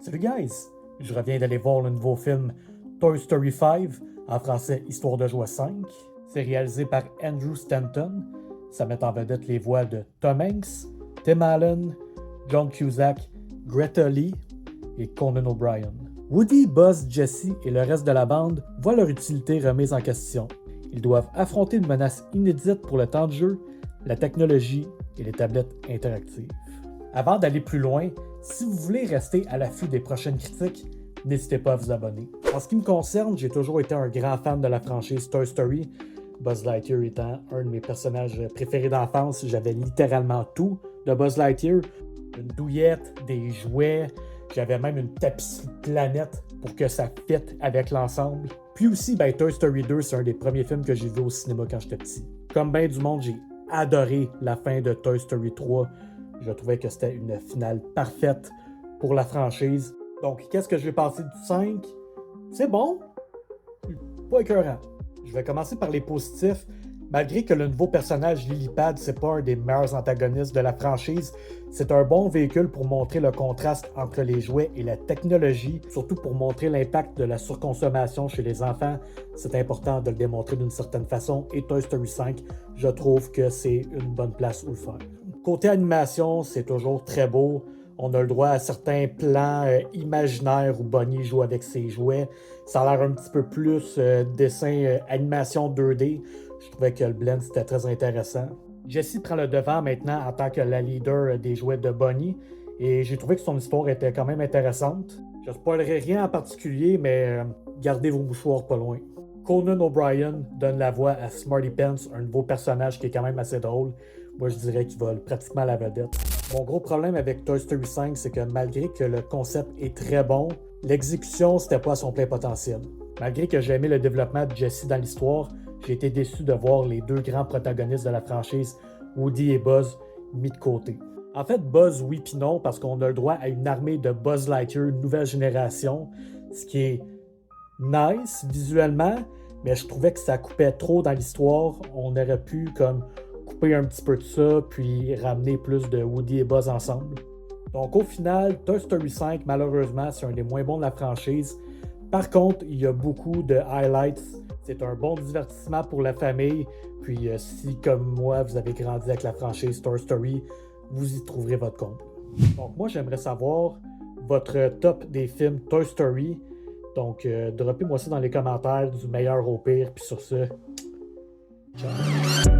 Salut guys! Je reviens d'aller voir le nouveau film Toy Story 5, en français Histoire de joie 5. C'est réalisé par Andrew Stanton. Ça met en vedette les voix de Tom Hanks, Tim Allen, John Cusack, Greta Lee et Conan O'Brien. Woody, Buzz, Jessie et le reste de la bande voient leur utilité remise en question. Ils doivent affronter une menace inédite pour le temps de jeu, la technologie et les tablettes interactives. Avant d'aller plus loin, si vous voulez rester à l'affût des prochaines critiques, n'hésitez pas à vous abonner. En ce qui me concerne, j'ai toujours été un grand fan de la franchise Toy Story, Buzz Lightyear étant un de mes personnages préférés d'enfance. J'avais littéralement tout de Buzz Lightyear, une douillette, des jouets, j'avais même une tapisserie de planète pour que ça fitte avec l'ensemble. Puis aussi, Toy Story 2, c'est un des premiers films que j'ai vu au cinéma quand j'étais petit. Comme bien du monde, j'ai adoré la fin de Toy Story 3. Je trouvais que c'était une finale parfaite pour la franchise. Donc, qu'est-ce que je vais passer du 5? C'est bon, pas écœurant. Je vais commencer par les positifs. Malgré que le nouveau personnage Lily-Pad, c'est pas un des meilleurs antagonistes de la franchise, c'est un bon véhicule pour montrer le contraste entre les jouets et la technologie, surtout pour montrer l'impact de la surconsommation chez les enfants. C'est important de le démontrer d'une certaine façon, et Toy Story 5, je trouve que c'est une bonne place où le faire. Côté animation, c'est toujours très beau. On a le droit à certains plans imaginaires où Bonnie joue avec ses jouets. Ça a l'air un petit peu plus dessin, animation 2D. Je trouvais que le blend, c'était très intéressant. Jessie prend le devant maintenant en tant que la leader des jouets de Bonnie. Et j'ai trouvé que son histoire était quand même intéressante. Je ne spoilerai rien en particulier, mais gardez vos mouchoirs pas loin. Conan O'Brien donne la voix à Smarty Pants, un nouveau personnage qui est quand même assez drôle. Moi, je dirais qu'il vole pratiquement la vedette. Mon gros problème avec Toy Story 5, c'est que malgré que le concept est très bon, l'exécution, c'était pas à son plein potentiel. Malgré que j'ai aimé le développement de Jessie dans l'histoire, j'ai été déçu de voir les deux grands protagonistes de la franchise, Woody et Buzz, mis de côté. En fait, Buzz, oui pis non, parce qu'on a le droit à une armée de Buzz Lightyear nouvelle génération, ce qui est nice visuellement, mais je trouvais que ça coupait trop dans l'histoire. On aurait pu comme couper un petit peu de ça, puis ramener plus de Woody et Buzz ensemble. Donc au final, Toy Story 5, malheureusement, c'est un des moins bons de la franchise. Par contre, il y a beaucoup de highlights. C'est un bon divertissement pour la famille. Puis si, comme moi, vous avez grandi avec la franchise Toy Story, vous y trouverez votre compte. Donc moi, j'aimerais savoir votre top des films Toy Story. Donc, droppez-moi ça dans les commentaires, du meilleur au pire. Puis sur ce, ciao!